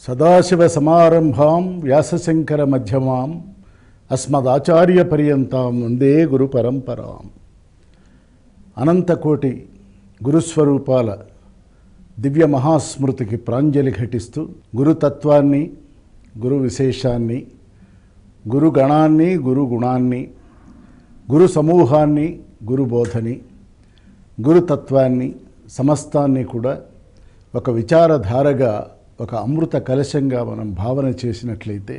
సదాశివసమారంభాం వ్యాసశంకర మధ్యమాం అస్మదాచార్యపర్యంతాం వందే గురు పరంపరాం. అనంతకోటి గురుస్వరూపాల దివ్య మహాస్మృతికి ప్రాంజలి ఘటిస్తూ గురుతత్వాన్ని, గురు విశేషాన్ని, గురుగణాన్ని, గురుగుణాన్ని, గురు సమూహాన్ని, గురుబోధని, గురుతత్వాన్ని సమస్తాన్ని కూడా ఒక విచారధారగా, ఒక అమృత కలశంగా మనం భావన చేసినట్లయితే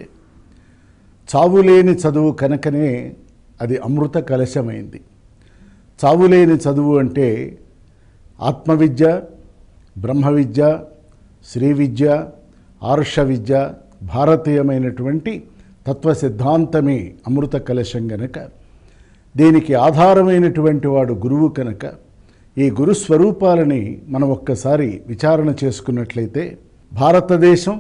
చావులేని చదువు కనుకనే అది అమృత కలశమైంది. చావులేని చదువు అంటే ఆత్మవిద్య, బ్రహ్మ విద్య, శ్రీ విద్య, ఆర్ష విద్య, భారతీయమైనటువంటి తత్వ సిద్ధాంతమే అమృత కలశం గనక, దీనికి ఆధారమైనటువంటి వాడు గురువు కనుక, ఈ గురు స్వరూపాలని మనం ఒక్కసారి విచారణ చేసుకున్నట్లయితే భారతదేశం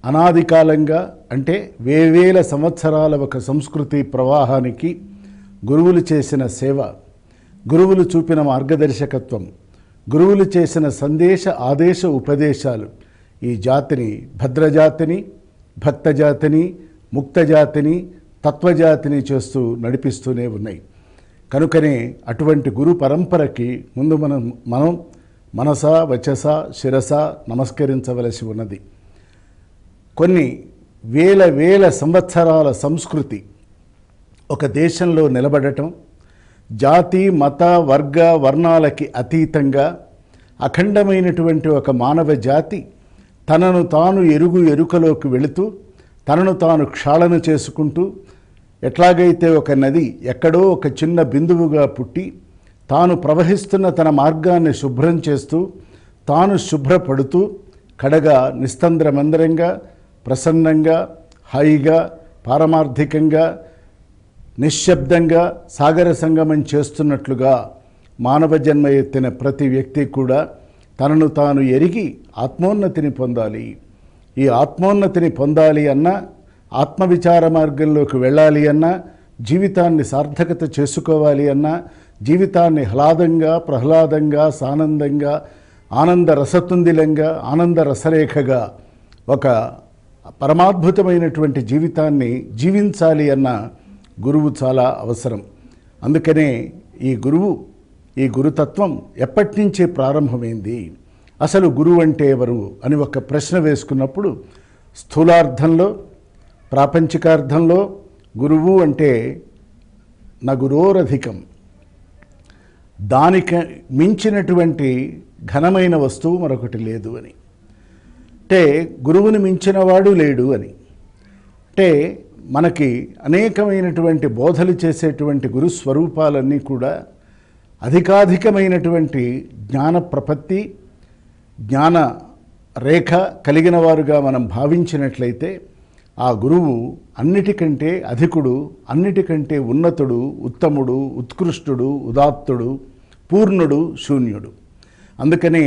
అనాది కాలంగా, అంటే వేవేల సంవత్సరాల ఒక సంస్కృతి ప్రవాహానికి గురువులు చేసిన సేవ, గురువులు చూపిన మార్గదర్శకత్వం, గురువులు చేసిన సందేశ ఆదేశ ఉపదేశాలు ఈ జాతిని భద్రజాతిని, భక్తజాతిని, ముక్తజాతిని, తత్వజాతిని చేస్తూ నడిపిస్తూనే ఉన్నాయి. కనుకనే అటువంటి గురు పరంపరకి ముందు మనం మనస వచస శిరస నమస్కరించవలసి ఉన్నది. కొన్ని వేల సంవత్సరాల సంస్కృతి ఒక దేశంలో నిలబడటం, జాతి మత వర్గ వర్ణాలకి అతీతంగా అఖండమైనటువంటి ఒక మానవ జాతి తనను తాను ఎరుకలోకి వెళుతూ, తనను తాను క్షాళన చేసుకుంటూ, ఎట్లాగైతే ఒక నది ఎక్కడో ఒక చిన్న బిందువుగా పుట్టి తాను ప్రవహిస్తున్న తన మార్గాన్ని శుభ్రం చేస్తూ, తాను శుభ్రపడుతూ, కడగా నిస్తంద్రమందరంగా, ప్రసన్నంగా, హాయిగా, పారమార్థికంగా, నిశ్శబ్దంగా సాగర సంగమం చేస్తున్నట్లుగా మానవ జన్మ ఎత్తిన ప్రతి వ్యక్తి కూడా తనను తాను ఎరిగి ఆత్మోన్నతిని పొందాలి. ఈ ఆత్మోన్నతిని పొందాలి అన్నా, ఆత్మవిచార మార్గంలోకి వెళ్ళాలి అన్నా, జీవితాన్ని సార్థకత చేసుకోవాలి అన్నా, జీవితాన్ని హ్లాదంగా, ప్రహ్లాదంగా, సానందంగా, ఆనంద రసతుందిలంగా, ఆనంద రసరేఖగా, ఒక పరమాద్భుతమైనటువంటి జీవితాన్ని జీవించాలి అన్న గురువు చాలా అవసరం. అందుకనే ఈ గురుతత్వం ఎప్పటి నుంచి ప్రారంభమైంది, అసలు గురువు అంటే ఎవరు అని ఒక ప్రశ్న వేసుకున్నప్పుడు స్థూలార్థంలో, ప్రాపంచికార్థంలో గురువు అంటే నగురోరధికం, దానికి మించినటువంటి ఘనమైన వస్తువు మరొకటి లేదు అని, అంటే గురువుని మించినవాడు లేడు అని. అంటే మనకి అనేకమైనటువంటి బోధలు చేసేటువంటి గురు స్వరూపాలన్నీ కూడా అధికాధికమైనటువంటి జ్ఞాన ప్రపత్తి, జ్ఞాన రేఖ కలిగిన వారుగా మనం భావించినట్లయితే ఆ గురువు అన్నిటికంటే అధికుడు, అన్నిటికంటే ఉన్నతుడు, ఉత్తముడు, ఉత్కృష్టుడు, ఉదాత్తుడు, పూర్ణుడు, శూన్యుడు. అందుకనే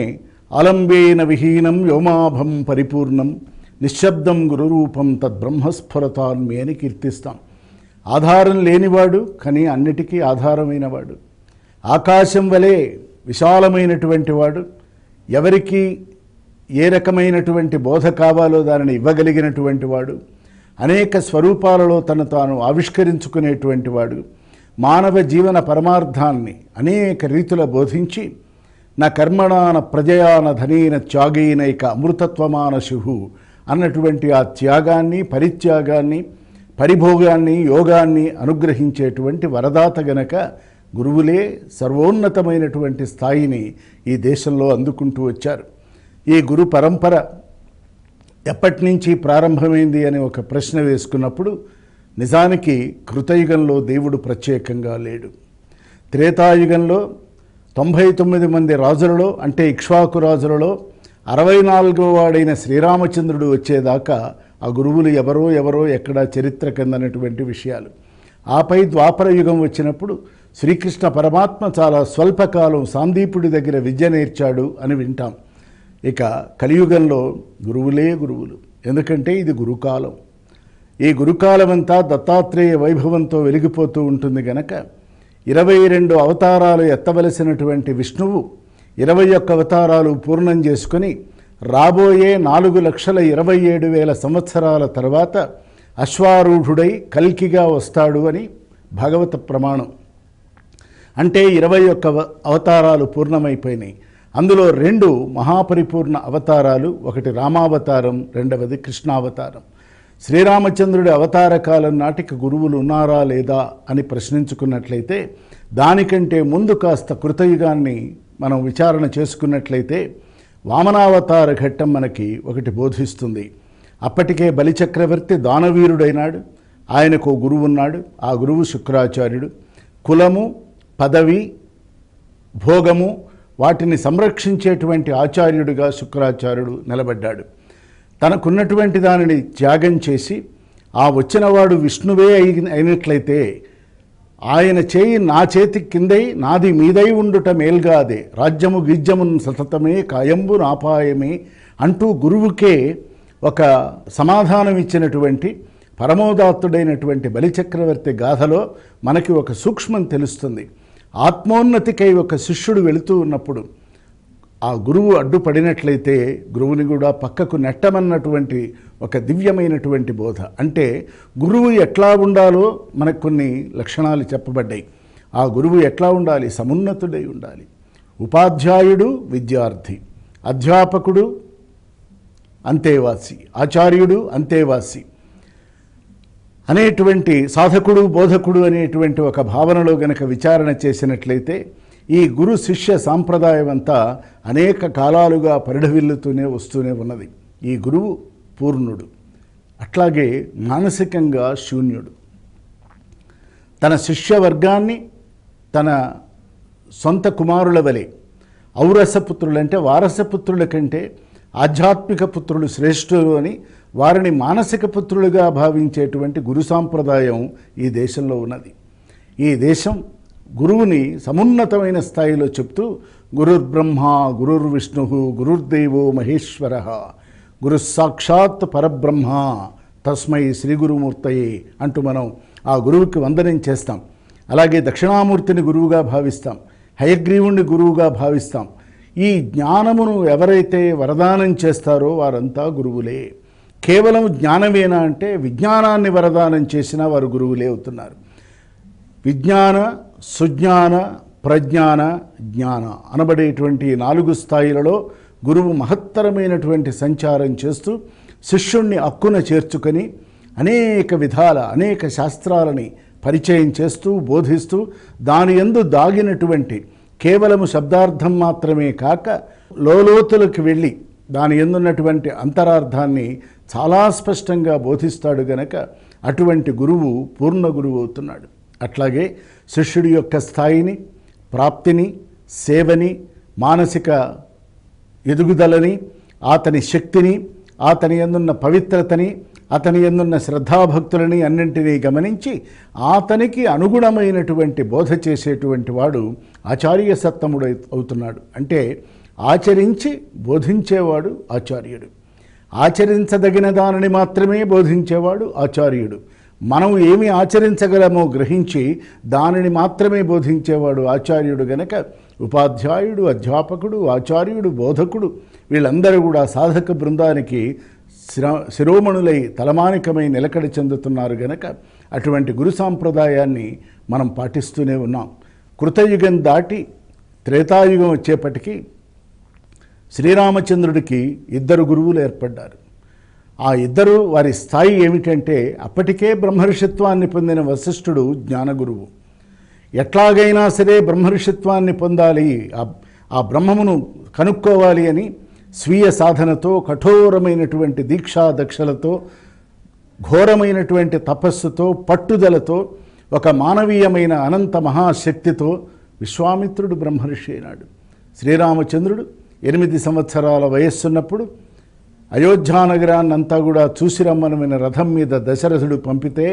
ఆలంబేన విహీనం వ్యోమాభం పరిపూర్ణం నిశ్శబ్దం గురురూపం తద్బ్రహ్మస్ఫురతాన్మి అని కీర్తిస్తాం. ఆధారం లేనివాడు కానీ అన్నిటికీ ఆధారమైనవాడు, ఆకాశం వలె విశాలమైనటువంటి వాడు, ఎవరికి ఏ రకమైనటువంటి బోధ కావాలో దానిని ఇవ్వగలిగినటువంటి వాడు, అనేక స్వరూపాలలో తను తాను ఆవిష్కరించుకునేటువంటి వాడు, మానవ జీవన పరమార్థాన్ని అనేక రీతుల బోధించి నా కర్మణాన ప్రజయాన ధనీన త్యాగీనైక అమృతత్వమానశుహు అన్నటువంటి ఆ త్యాగాన్ని, పరిత్యాగాన్ని, పరిభోగాన్ని, యోగాన్ని అనుగ్రహించేటువంటి వరదాత గనక గురువులే సర్వోన్నతమైనటువంటి స్థాయిని ఈ దేశంలో అందుకుంటూ వచ్చారు. ఈ గురు పరంపర ఎప్పటి నుంచి ప్రారంభమైంది అని ఒక ప్రశ్న వేసుకున్నప్పుడు నిజానికి కృతయుగంలో దేవుడు ప్రత్యేకంగా లేడు. త్రేతాయుగంలో 99 మంది రాజులలో, అంటే ఇక్ష్వాకు రాజులలో 64వ వాడైన శ్రీరామచంద్రుడు వచ్చేదాకా ఆ గురువులు ఎవరో ఎక్కడ చరిత్ర కిందనటువంటి విషయాలు. ఆపై ద్వాపర యుగం వచ్చినప్పుడు శ్రీకృష్ణ పరమాత్మ చాలా స్వల్పకాలం సాందీపుడి దగ్గర విద్య నేర్చాడు అని వింటాం. ఇక కలియుగంలో గురువులే గురువులు, ఎందుకంటే ఇది గురుకాలం. ఈ గురుకాలం అంతా దత్తాత్రేయ వైభవంతో వెలిగిపోతూ ఉంటుంది గనక 22 అవతారాలు ఎత్తవలసినటువంటి విష్ణువు 21 అవతారాలు పూర్ణం చేసుకొని రాబోయే 4,27,000 సంవత్సరాల తర్వాత అశ్వారూఢుడై కల్కిగా వస్తాడు అని భాగవత ప్రమాణం. అంటే 21 అవతారాలు పూర్ణమైపోయినాయి. అందులో 2 మహాపరిపూర్ణ అవతారాలు, ఒకటి రామావతారం, రెండవది కృష్ణావతారం. శ్రీరామచంద్రుడి అవతార కాలం నాటికి గురువులు ఉన్నారా లేదా అని ప్రశ్నించుకున్నట్లయితే, దానికంటే ముందు కాస్త కృతయుగాన్ని మనం విచారణ చేసుకున్నట్లయితే వామనావతార ఘట్టం మనకి ఒకటి బోధిస్తుంది. అప్పటికే బలిచక్రవర్తి దానవీరుడైనాడు. ఆయనకు గురువు ఉన్నాడు. ఆ గురువు శుక్రాచార్యుడు. కులము, పదవి, భోగము వాటిని సంరక్షించేటువంటి ఆచార్యుడిగా శుక్రాచార్యుడు నిలబడ్డాడు. తనకున్నటువంటి దానిని త్యాగం చేసి ఆ వచ్చినవాడు విష్ణువే అయినట్లయితే ఆయన చేయి నా చేతి కిందై నాది మీదై ఉండుట మేల్గాదే, రాజ్యము గిజ్యమున్ సతతమే కాయంబు నాపాయమే అంటూ గురువుకే ఒక సమాధానం ఇచ్చినటువంటి పరమోదాత్తుడైనటువంటి బలిచక్రవర్తి గాథలో మనకి ఒక సూక్ష్మం తెలుస్తుంది. ఆత్మోన్నతికై ఒక శిష్యుడు వెళుతూ ఉన్నప్పుడు ఆ గురువు అడ్డుపడినట్లయితే గురువుని కూడా పక్కకు నెట్టమన్నటువంటి ఒక దివ్యమైనటువంటి బోధ. అంటే గురువు ఎట్లా ఉండాలో మనకు కొన్ని లక్షణాలు చెప్పబడ్డాయి. ఆ గురువు ఎట్లా ఉండాలి? సమున్నతుడై ఉండాలి. ఉపాధ్యాయుడు విద్యార్థి, అధ్యాపకుడు అంతేవాసి, ఆచార్యుడు అంతేవాసి అనేటువంటి సాధకుడు బోధకుడు అనేటువంటి ఒక భావనలో గనక విచారణ చేసినట్లయితే ఈ గురు శిష్య సాంప్రదాయం అంతా అనేక కాలాలుగా పరిఢవిల్లుతూనే వస్తూనే ఉన్నది. ఈ గురువు పూర్ణుడు, అట్లాగే మానసికంగా శూన్యుడు. తన శిష్యవర్గాన్ని తన సొంత కుమారుల వలె, ఔరసపుత్రులంటే వారసపుత్రుల కంటే ఆధ్యాత్మిక పుత్రులు శ్రేష్ఠులు అని వారిని మానసిక పుత్రులుగా భావించేటువంటి గురు సాంప్రదాయం ఈ దేశంలో ఉన్నది. ఈ దేశం గురువుని సమున్నతమైన స్థాయిలో చెప్తూ గురుర్బ్రహ్మ గురుర్విష్ణు గురుర్దేవో మహేశ్వర గురు సాక్షాత్ పరబ్రహ్మ తస్మై శ్రీ గురుమూర్తయే అంటూ మనం ఆ గురువుకి వందనం చేస్తాం. అలాగే దక్షిణామూర్తిని గురువుగా భావిస్తాం, హయగ్రీవుణ్ణి గురువుగా భావిస్తాం. ఈ జ్ఞానమును ఎవరైతే వరదానం చేస్తారో వారంతా గురువులే. కేవలం జ్ఞానమేనా అంటే విజ్ఞానాన్ని వరదానం చేసిన వారు గురువులే అవుతున్నారు. విజ్ఞాన, సుజ్ఞాన, ప్రజ్ఞాన, జ్ఞాన అనబడేటువంటి 4 స్థాయిలలో గురువు మహత్తరమైనటువంటి సంచారం చేస్తూ శిష్యుణ్ణి అక్కున చేర్చుకొని అనేక విధాల అనేక శాస్త్రాలని పరిచయం చేస్తూ బోధిస్తూ దాని యందు దాగినటువంటి కేవలము శబ్దార్థం మాత్రమే కాక లోలోతులకు వెళ్ళి దాని యందున్నటువంటి అంతరార్థాన్ని చాలా స్పష్టంగా బోధిస్తాడు గనక అటువంటి గురువు పూర్ణ గురువు అవుతున్నాడు. అట్లాగే శిష్యుడి యొక్క స్థాయిని, ప్రాప్తిని, సేవని, మానసిక ఎదుగుదలని, అతని శక్తిని, అతని యందున్న పవిత్రతని, అతని యందున్న శ్రద్ధాభక్తులని అన్నింటినీ గమనించి అతనికి అనుగుణమైనటువంటి బోధ చేసేటువంటి వాడు ఆచార్య సత్తముడు అవుతున్నాడు. అంటే ఆచరించి బోధించేవాడు ఆచార్యుడు. ఆచరించదగిన దానిని మాత్రమే బోధించేవాడు ఆచార్యుడు. మనం ఏమి ఆచరించగలమో గ్రహించి దానిని మాత్రమే బోధించేవాడు ఆచార్యుడు గనక ఉపాధ్యాయుడు, అధ్యాపకుడు, ఆచార్యుడు, బోధకుడు వీళ్ళందరూ కూడా సాధక బృందానికి శిరోమణులై తలమానికమై నిలకడ చెందుతున్నారు గనక అటువంటి గురు సాంప్రదాయాన్ని మనం పాటిస్తూనే ఉన్నాం. కృతయుగం దాటి త్రేతాయుగం వచ్చేపటికి శ్రీరామచంద్రుడికి 2 గురువులు ఏర్పడ్డారు. ఆ 2 వారి స్థాయి ఏమిటంటే అప్పటికే బ్రహ్మర్షిత్వాన్ని పొందిన వశిష్ఠుడు జ్ఞానగురువు. ఎట్లాగైనా సరే బ్రహ్మర్షిత్వాన్ని పొందాలి, ఆ బ్రహ్మమును కనుక్కోవాలి అని స్వీయ సాధనతో కఠోరమైనటువంటి దీక్షా దక్షలతో ఘోరమైనటువంటి తపస్సుతో పట్టుదలతో ఒక మానవీయమైన అనంత మహాశక్తితో విశ్వామిత్రుడు బ్రహ్మర్షి అయినాడు. శ్రీరామచంద్రుడు 8 సంవత్సరాల వయస్సున్నప్పుడు అయోధ్యానగరాన్నంతా కూడా చూసి రమ్మనమైన రథం మీద దశరథుడు పంపితే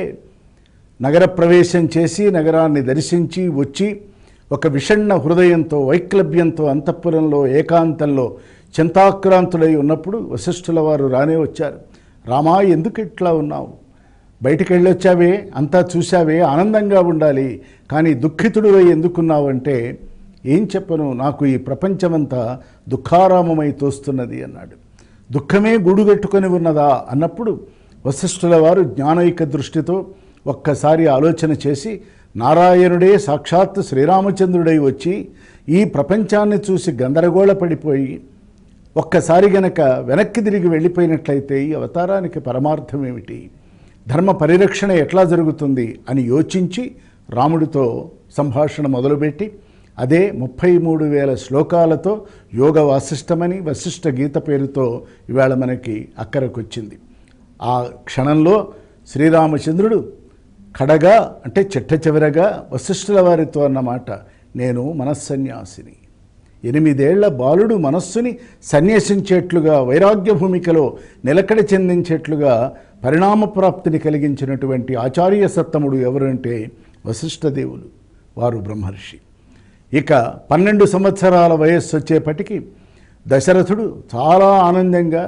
నగర ప్రవేశం చేసి నగరాన్ని దర్శించి వచ్చి ఒక విషణ్ణ హృదయంతో వైక్లభ్యంతో అంతఃపురంలో ఏకాంతంలో చింతాక్రాంతుడై ఉన్నప్పుడు వశిష్ఠుల వారు రానే వచ్చారు. రామా, ఎందుకు ఇట్లా ఉన్నావు? బయటికి వెళ్ళొచ్చావే, అంతా చూశావే, ఆనందంగా ఉండాలి, కానీ దుఃఖితుడువై ఎందుకున్నావు అంటే ఏం చెప్పను, నాకు ఈ ప్రపంచమంతా దుఃఖారామమై తోస్తున్నది అన్నాడు. దుఃఖమే గూడుగట్టుకొని ఉన్నదా అన్నప్పుడు వశిష్ఠుల వారు జ్ఞానైక దృష్టితో ఒక్కసారి ఆలోచన చేసి నారాయణుడే సాక్షాత్ శ్రీరామచంద్రుడై వచ్చి ఈ ప్రపంచాన్ని చూసి గందరగోళపడిపోయి ఒక్కసారి గనక వెనక్కి తిరిగి వెళ్ళిపోయినట్లయితే ఈ అవతారానికి పరమార్థం ఏమిటి, ధర్మ పరిరక్షణ ఎట్లా జరుగుతుంది అని యోచించి రాముడితో సంభాషణ మొదలుపెట్టి అదే 33,000 శ్లోకాలతో యోగ వాసిష్టమని వశిష్ఠ గీత పేరుతో ఇవాళ మనకి అక్కరకొచ్చింది. ఆ క్షణంలో శ్రీరామచంద్రుడు కడగా అంటే చిట్ట చివరగా వశిష్ఠుల వారితో అన్నమాట, నేను మనస్సన్యాసిని. 8 ఏళ్ల బాలుడు మనస్సుని సన్యసించేట్లుగా వైరాగ్య భూమికలో నిలకడ చెందించేట్లుగా పరిణామప్రాప్తిని కలిగించినటువంటి ఆచార్య సత్తముడు ఎవరంటే వశిష్ఠదేవులు, వారు బ్రహ్మర్షి. ఇక 12 సంవత్సరాల వయస్సు వచ్చేపటికి దశరథుడు చాలా ఆనందంగా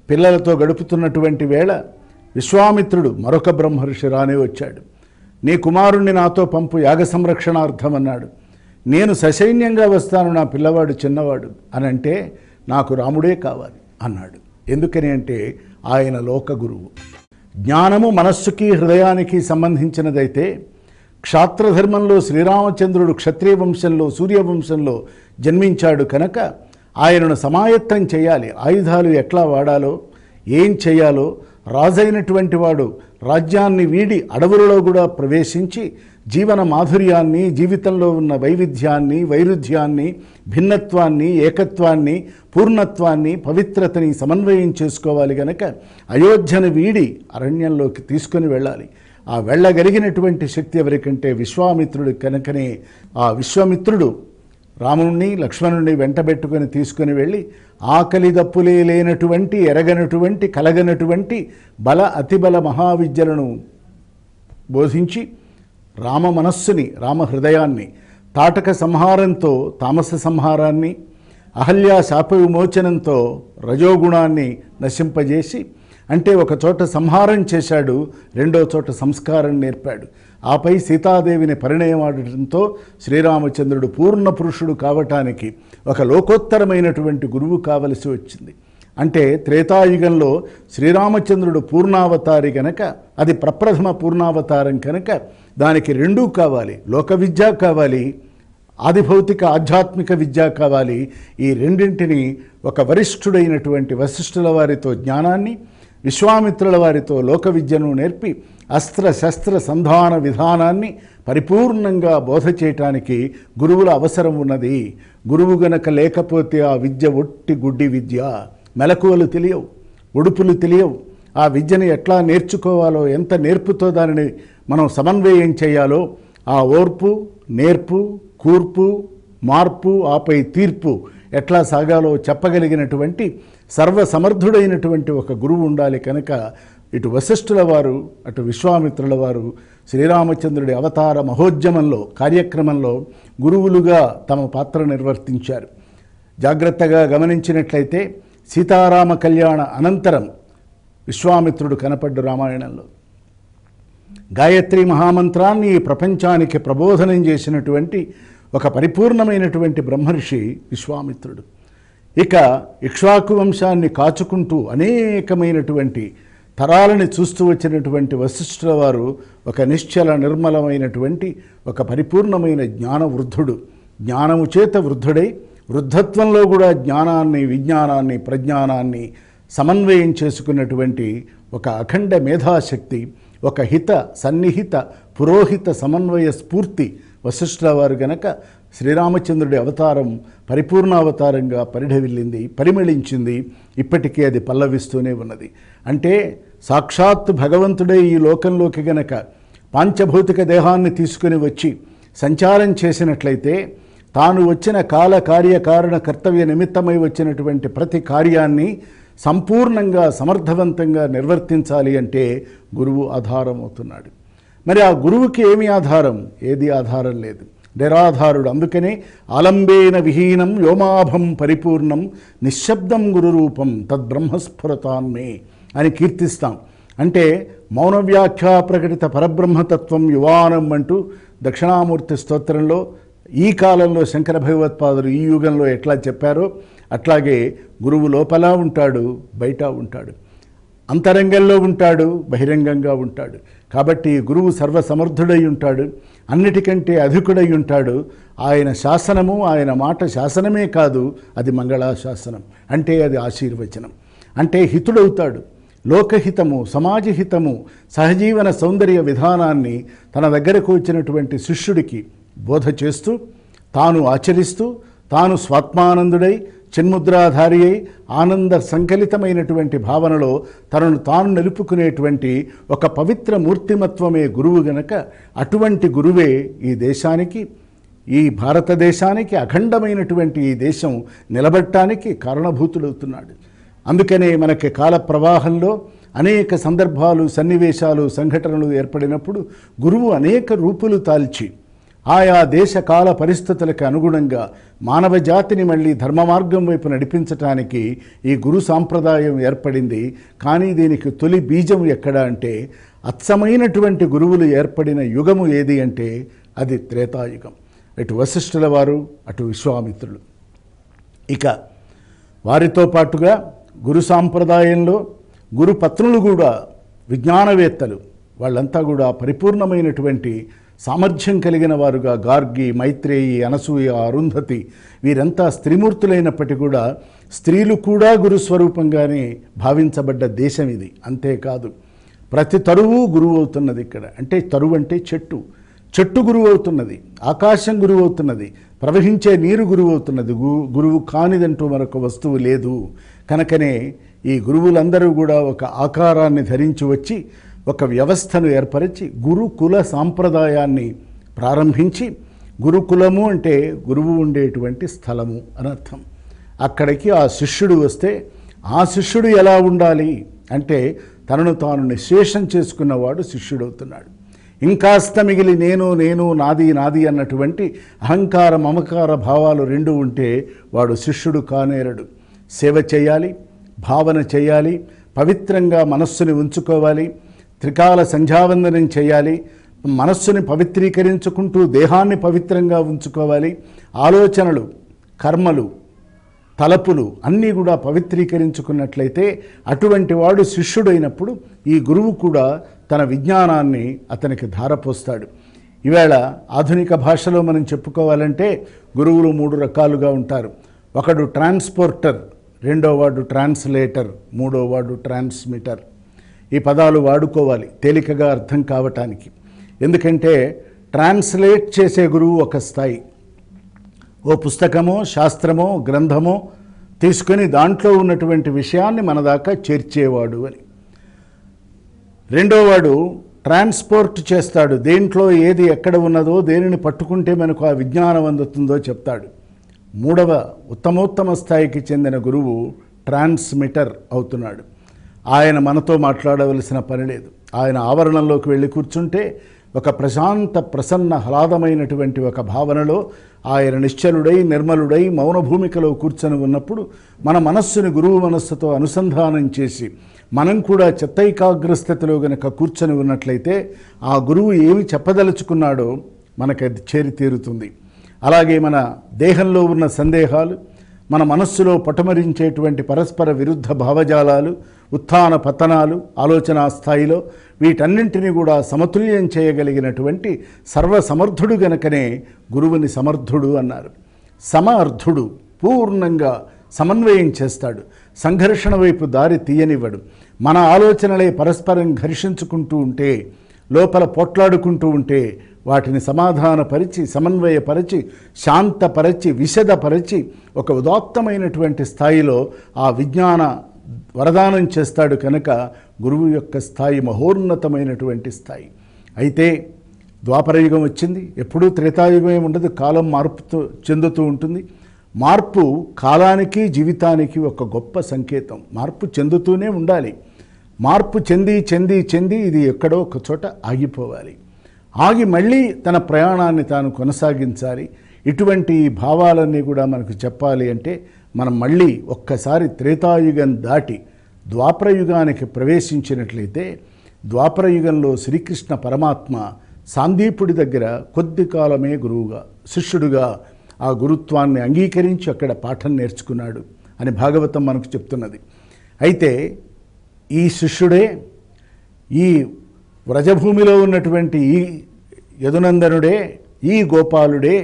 పిల్లలతో గడుపుతున్నటువంటి వేళ విశ్వామిత్రుడు మరొక బ్రహ్మర్షి రానే వచ్చాడు. నీ కుమారుణ్ణి నాతో పంపు యాగ సంరక్షణార్థం అన్నాడు. నేను ససైన్యంగా వస్తాను, నా పిల్లవాడు చిన్నవాడు అని అంటే నాకు రాముడే కావాలి అన్నాడు. ఎందుకని అంటే ఆయన లోక గురువు. జ్ఞానము మనస్సుకి హృదయానికి సంబంధించినదైతే క్షాత్రధర్మంలో శ్రీరామచంద్రుడు క్షత్రియ వంశంలో సూర్యవంశంలో జన్మించాడు కనుక ఆయనను సమాయత్తం చేయాలి. ఆయుధాలు ఎట్లా వాడాలో ఏం చేయాలో రాజైనటువంటి వాడు రాజ్యాన్ని వీడి అడవులలో కూడా ప్రవేశించి జీవన మాధుర్యాన్ని, జీవితంలో ఉన్న వైవిధ్యాన్ని, వైరుధ్యాన్ని, భిన్నత్వాన్ని, ఏకత్వాన్ని, పూర్ణత్వాన్ని, పవిత్రతని సమన్వయం చేసుకోవాలి గనక అయోధ్యను వీడి అరణ్యంలోకి తీసుకొని వెళ్ళాలి. ఆ వెళ్ళగలిగినటువంటి శక్తి ఎవరికంటే విశ్వామిత్రుడు కనుకనే ఆ విశ్వామిత్రుడు రాముణ్ణి లక్ష్మణుణ్ణి వెంటబెట్టుకొని తీసుకుని వెళ్ళి ఆకలి దప్పులే లేనటువంటి ఎరగనటువంటి కలగనటువంటి బల అతిబల మహావిద్యలను బోధించి రామ మనస్సుని, రామ హృదయాన్ని తాటక సంహారంతో తామస సంహారాన్ని, అహల్యా శాప విమోచనంతో రజోగుణాన్ని నశింపజేసి, అంటే ఒక చోట సంహారం చేశాడు, రెండో చోట సంస్కారం నేర్పాడు. ఆపై సీతాదేవిని పరిణయమాడటంతో శ్రీరామచంద్రుడు పూర్ణ పురుషుడు కావటానికి ఒక లోకోత్తరమైనటువంటి గురువు కావలసి వచ్చింది. అంటే త్రేతాయుగంలో శ్రీరామచంద్రుడు పూర్ణావతారి కనుక అది ప్రప్రథమ పూర్ణావతారం కనుక దానికి రెండూ కావాలి, లోక విద్య కావాలి, ఆదిభౌతిక ఆధ్యాత్మిక విద్య కావాలి. ఈ రెండింటిని ఒక వరిష్ఠుడైనటువంటి వశిష్ఠుల వారితో జ్ఞానాన్ని, విశ్వామిత్రుల వారితో లోక విద్యను నేర్పి అస్త్ర శస్త్ర సంధాన విధానాన్ని పరిపూర్ణంగా బోధ చేయటానికి గురువుల అవసరం ఉన్నది. గురువు గనక లేకపోతే ఆ విద్య ఒట్టి గుడ్డి విద్య. మెలకువలు తెలియవు, ఉడుపులు తెలియవు. ఆ విద్యను ఎట్లా నేర్చుకోవాలో, ఎంత నేర్పుతో దానిని మనం సమన్వయం చేయాలో, ఆ ఓర్పు, నేర్పు, కూర్పు, మార్పు, ఆపై తీర్పు ఎట్లా సాగాలో చెప్పగలిగినటువంటి సర్వసమర్థుడైనటువంటి ఒక గురువు ఉండాలి. కనుక ఇటు వశిష్ఠుల వారు అటు విశ్వామిత్రుల వారు శ్రీరామచంద్రుడి అవతార మహోద్యమంలో కార్యక్రమంలో గురువులుగా తమ పాత్ర నిర్వర్తించారు. జాగ్రత్తగా గమనించినట్లయితే సీతారామ కళ్యాణ అనంతరం విశ్వామిత్రుడు కనపడ్డు రామాయణంలో. గాయత్రి మహామంత్రాన్ని ఈ ప్రపంచానికి ప్రబోధనం చేసినటువంటి ఒక పరిపూర్ణమైనటువంటి బ్రహ్మర్షి విశ్వామిత్రుడు. ఇక ఇక్ష్వాకు వంశాన్ని కాచుకుంటూ అనేకమైనటువంటి తరాలని చూస్తూ వచ్చినటువంటి వశిష్ఠుల వారు ఒక నిశ్చల నిర్మలమైనటువంటి ఒక పరిపూర్ణమైన జ్ఞాన వృద్ధుడు. జ్ఞానము చేత వృద్ధుడై వృద్ధత్వంలో కూడా జ్ఞానాన్ని, విజ్ఞానాన్ని, ప్రజ్ఞానాన్ని సమన్వయం చేసుకున్నటువంటి ఒక అఖండ మేధాశక్తి, ఒక హిత సన్నిహిత పురోహిత సమన్వయ స్ఫూర్తి వశిష్ఠుల వారు గనక శ్రీరామచంద్రుడి అవతారం పరిపూర్ణావతారంగా పరిఢవిల్లింది, పరిమళించింది. ఇప్పటికీ అది పల్లవిస్తూనే ఉన్నది. అంటే సాక్షాత్ భగవంతుడే ఈ లోకంలోకి గనక పాంచభౌతిక దేహాన్ని తీసుకుని వచ్చి సంచారం చేసినట్లయితే తాను వచ్చిన కాల కార్యకారణ కర్తవ్య నిమిత్తమై వచ్చినటువంటి ప్రతి కార్యాన్ని సంపూర్ణంగా సమర్థవంతంగా నిర్వర్తించాలి అంటే గురువు ఆధారం అవుతున్నాడు. మరి ఆ గురువుకి ఏమి ఆధారం? ఏది ఆధారం లేదు, నిరాధారుడు. అందుకనే ఆలంబేన విహీనం వ్యోమాభం పరిపూర్ణం నిశ్శబ్దం గురురూపం తద్బ్రహ్మస్ఫురతాన్మే అని కీర్తిస్తాం. అంటే మౌన వ్యాఖ్యా ప్రకటిత పరబ్రహ్మతత్వం యువానం అంటూ దక్షిణామూర్తి స్తోత్రంలో ఈ కాలంలో శంకర భగవత్పాదులు ఈ యుగంలో ఎట్లా చెప్పారో అట్లాగే గురువు లోపల ఉంటాడు, బయట ఉంటాడు, అంతరంగంలో ఉంటాడు, బహిరంగంగా ఉంటాడు. కాబట్టి గురువు సర్వసమర్థుడై ఉంటాడు, అన్నిటికంటే అధికుడై ఉంటాడు. ఆయన శాసనము, ఆయన మాట శాసనమే కాదు, అది మంగళాశాసనం, అంటే అది ఆశీర్వచనం, అంటే హితుడవుతాడు. లోకహితము, సమాజహితము, సహజీవన సౌందర్య విధానాన్ని తన దగ్గరకు వచ్చినటువంటి శిష్యుడికి బోధ చేస్తూ, తాను ఆచరిస్తూ, తాను స్వాత్మానందుడై చిన్ముద్రాధారి అయి ఆనంద సంకలితమైనటువంటి భావనలో తనను తాను నిలుపుకునేటువంటి ఒక పవిత్ర మూర్తిమత్వమే గురువు గనక, అటువంటి గురువే ఈ దేశానికి, ఈ భారతదేశానికి, అఖండమైనటువంటి ఈ దేశం నిలబడటానికి కారణభూతుడవుతున్నాడు. అందుకనే మనకి కాల ప్రవాహంలో అనేక సందర్భాలు, సన్నివేశాలు, సంఘటనలు ఏర్పడినప్పుడు గురువు అనేక రూపులు తాల్చి ఆయా దేశ కాల పరిస్థితులకు అనుగుణంగా మానవ జాతిని మళ్ళీ ధర్మ మార్గం వైపు నడిపించటానికి ఈ గురు సాంప్రదాయం ఏర్పడింది. కానీ దీనికి తొలి బీజం ఎక్కడ అంటే, అచ్చమైనటువంటి గురువులు ఏర్పడిన యుగము ఏది అంటే అది త్రేతాయుగం. ఇటు వశిష్ఠుల వారు, అటు విశ్వామిత్రులు. ఇక వారితో పాటుగా గురు సాంప్రదాయంలో గురుపత్నులు కూడా విజ్ఞానవేత్తలు, వాళ్ళంతా కూడా పరిపూర్ణమైనటువంటి సామర్థ్యం కలిగిన వారుగా గార్గి, మైత్రేయి, అనసూయ, అరుంధతి వీరంతా స్త్రీమూర్తులైనప్పటికీ కూడా స్త్రీలు కూడా గురుస్వరూపంగానే భావించబడ్డ దేశం ఇది. అంతేకాదు ప్రతి తరువు గురువు అవుతున్నది ఇక్కడ. అంటే తరువు అంటే చెట్టు, చెట్టు గురువు అవుతున్నది, ఆకాశం గురువు అవుతున్నది, ప్రవహించే నీరు గురువు అవుతున్నది. గురువు కానిదంటూ మరొక వస్తువు లేదు. కనుకనే ఈ గురువులందరూ కూడా ఒక ఆకారాన్ని ధరించి వచ్చి ఒక వ్యవస్థను ఏర్పరిచి గురుకుల సాంప్రదాయాన్ని ప్రారంభించి, గురుకులము అంటే గురువు ఉండేటువంటి స్థలము అనర్థం. అక్కడికి ఆ శిష్యుడు వస్తే ఆ శిష్యుడు ఎలా ఉండాలి అంటే తనను తాను నిశ్శేషం చేసుకున్నవాడు శిష్యుడవుతున్నాడు. ఇంకాస్త మిగిలి నేను నేను నాది నాది అన్నటువంటి అహంకార మమకార భావాలు రెండు ఉంటే వాడు శిష్యుడు కానేరడు. సేవ చేయాలి, భావన చేయాలి, పవిత్రంగా మనస్సుని ఉంచుకోవాలి, త్రికాల సంధ్యావందనం చేయాలి, మనస్సుని పవిత్రీకరించుకుంటూ దేహాన్ని పవిత్రంగా ఉంచుకోవాలి, ఆలోచనలు, కర్మలు, తలపులు అన్నీ కూడా పవిత్రీకరించుకున్నట్లయితే అటువంటి వాడు శిష్యుడైనప్పుడు ఈ గురువు కూడా తన విజ్ఞానాన్ని అతనికి ధారపోస్తాడు. ఈవేళ ఆధునిక భాషలో మనం చెప్పుకోవాలంటే గురువులు 3 రకాలుగా ఉంటారు. ఒకడు ట్రాన్స్పోర్టర్, రెండో వాడు ట్రాన్స్లేటర్, మూడో వాడు ట్రాన్స్మిటర్. ఈ పదాలు వాడుకోవాలి తేలికగా అర్థం కావటానికి. ఎందుకంటే ట్రాన్స్లేట్ చేసే గురువు ఒక స్థాయి, ఓ పుస్తకమో శాస్త్రమో గ్రంథమో తీసుకొని దాంట్లో ఉన్నటువంటి విషయాన్ని మన దాకా చేర్చేవాడు అని. రెండోవాడు ట్రాన్స్పోర్ట్ చేస్తాడు, దేంట్లో ఏది ఎక్కడ ఉన్నదో దేనిని పట్టుకుంటే మనకు ఆ విజ్ఞానం అందుతుందో చెప్తాడు. మూడవ ఉత్తమోత్తమ స్థాయికి చెందిన గురువు ట్రాన్స్మిటర్ అవుతున్నాడు. ఆయన మనతో మాట్లాడవలసిన పని లేదు. ఆయన ఆవరణంలోకి వెళ్ళి కూర్చుంటే ఒక ప్రశాంత ప్రసన్న హ్లాదమైనటువంటి ఒక భావనలో ఆయన నిశ్చలుడై నిర్మలుడై మౌన భూమికలో కూర్చొని ఉన్నప్పుడు మన మనస్సుని గురువు మనస్సుతో అనుసంధానం చేసి మనం కూడా చిత్తైకాగ్రస్థితిలో గనక కూర్చొని ఉన్నట్లయితే ఆ గురువు ఏమి చెప్పదలుచుకున్నాడో మనకు అది చేరి తీరుతుంది. అలాగే మన దేహంలో ఉన్న సందేహాలు, మన మనస్సులో పటమరించేటువంటి పరస్పర విరుద్ధ భావజాలాలు, ఉత్థాన పతనాలు ఆలోచనా స్థాయిలో వీటన్నింటినీ కూడా సమతుల్యం చేయగలిగినటువంటి సర్వసమర్థుడు గనకనే గురువుని సమర్థుడు అన్నారు. సమర్థుడు పూర్ణంగా సమన్వయం చేస్తాడు, సంఘర్షణ వైపు దారి తీయనివ్వడు. మన ఆలోచనలే పరస్పరం ఘర్షించుకుంటూ ఉంటే, లోపల పోట్లాడుకుంటూ ఉంటే వాటిని సమాధానపరిచి, సమన్వయపరిచి, శాంతపరిచి, విశదపరిచి ఒక ఉదాత్తమైనటువంటి స్థాయిలో ఆ విజ్ఞాన వరదానం చేస్తాడు. కనుక గురువు యొక్క స్థాయి మహోన్నతమైనటువంటి స్థాయి. అయితే ద్వాపరయుగం వచ్చింది, ఎప్పుడూ త్రేతాయుగం ఉండదు, కాలం మార్పుతో చెందుతూ ఉంటుంది. మార్పు కాలానికి జీవితానికి ఒక గొప్ప సంకేతం. మార్పు చెందుతూనే ఉండాలి. మార్పు చెంది చెంది చెంది ఇది ఎక్కడో ఒక చోట ఆగిపోవాలి. ఆగి మళ్ళీ తన ప్రయాణాన్ని తాను కొనసాగించాలి. ఇటువంటి భావాలన్నీ కూడా మనకు చెప్పాలి అంటే మనం మళ్ళీ ఒక్కసారి త్రేతాయుగం దాటి ద్వాపరయుగానికి ప్రవేశించినట్లయితే, ద్వాపరయుగంలో శ్రీకృష్ణ పరమాత్మ సాందీపుడి దగ్గర కొద్ది కాలమే గురువుగా శిష్యుడుగా ఆ గురుత్వాన్ని అంగీకరించి అక్కడ పాఠం నేర్చుకున్నాడు అని భాగవతం మనకు చెప్తున్నది. అయితే ఈ శిష్యుడే, ఈ వ్రజభూమిలో ఉన్నటువంటి ఈ యదునందనుడే, ఈ గోపాలుడే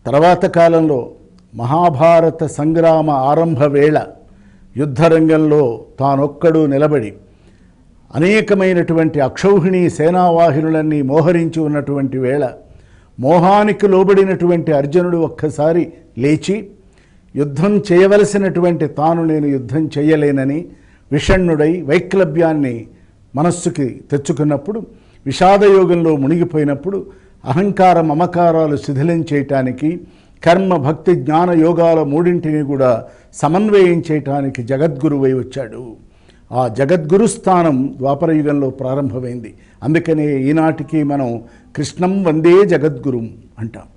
తర్వాత కాలంలో మహాభారత సంగ్రామ ఆరంభ వేళ యుద్ధరంగంలో తానొక్కడు నిలబడి అనేకమైనటువంటి అక్షౌహిణీ సేనావాహినులన్నీ మోహరించి ఉన్నటువంటి వేళ మోహానికి లోబడినటువంటి అర్జునుడు ఒక్కసారి లేచి యుద్ధం చేయవలసినటువంటి తాను నేను యుద్ధం చేయలేనని విషణ్ణుడై వైక్లభ్యాన్ని మనస్సుకి తెచ్చుకున్నప్పుడు, విషాదయోగంలో మునిగిపోయినప్పుడు అహంకార మమకారాలు శిథిలం చేయటానికి, కర్మ భక్తి జ్ఞాన యోగాల మూడింటిని కూడా సమన్వయం చేయటానికి జగద్గురువై వచ్చాడు. ఆ జగద్గురు స్థానం ద్వాపరయుగంలో ప్రారంభమైంది. అందుకనే ఈనాటికి మనం కృష్ణం వందే జగద్గురుం అంటాం.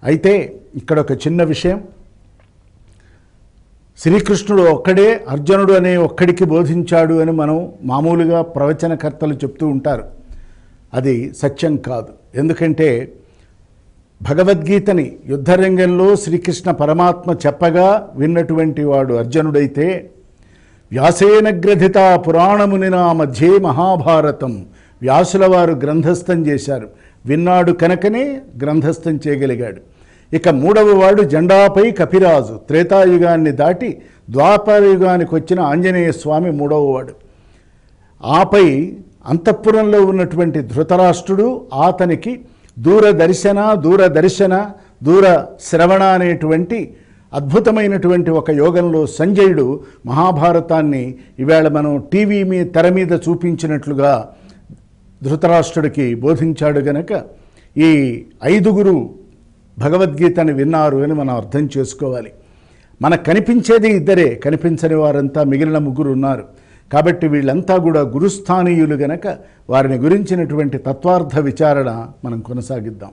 అయితే ఇక్కడ ఒక చిన్న విషయం, శ్రీకృష్ణుడు ఒక్కడే అర్జునుడు అనే ఒక్కడికి బోధించాడు అని మనం మామూలుగా ప్రవచనకర్తలు చెప్తూ ఉంటారు. అది సత్యం కాదు. ఎందుకంటే భగవద్గీతని యుద్ధరంగంలో శ్రీకృష్ణ పరమాత్మ చెప్పగా విన్నటువంటి వాడు అర్జునుడైతే, వ్యాసేన గ్రథిత పురాణమునినా మధ్యే మహాభారతం, వ్యాసుల వారు గ్రంథస్థం చేశారు, విన్నాడు కనుకనే గ్రంథస్థం చేయగలిగాడు. ఇక మూడవ వాడు జెండాపై కపిరాజు, త్రేతాయుగాన్ని దాటి ద్వాపరయుగానికి వచ్చిన ఆంజనేయ స్వామి మూడవ వాడు. ఆపై అంతఃపురంలో ఉన్నటువంటి ధృతరాష్ట్రుడు, అతనికి దూర శ్రవణ అనేటువంటి అద్భుతమైనటువంటి ఒక యోగంలో సంజయుడు మహాభారతాన్ని ఈవేళ మనం టీవీ తెర మీద చూపించినట్లుగా ధృతరాష్ట్రుడికి బోధించాడు గనక ఈ 5గురు భగవద్గీతని విన్నారు అని మనం అర్థం చేసుకోవాలి. మనకు కనిపించేది ఇద్దరే, కనిపించని వారంతా మిగిలిన 3 ఉన్నారు. కాబట్టి వీళ్ళంతా కూడా గురుస్థానీయులు గనక వారిని గురించినటువంటి తత్వార్థ విచారణ మనం కొనసాగిద్దాం.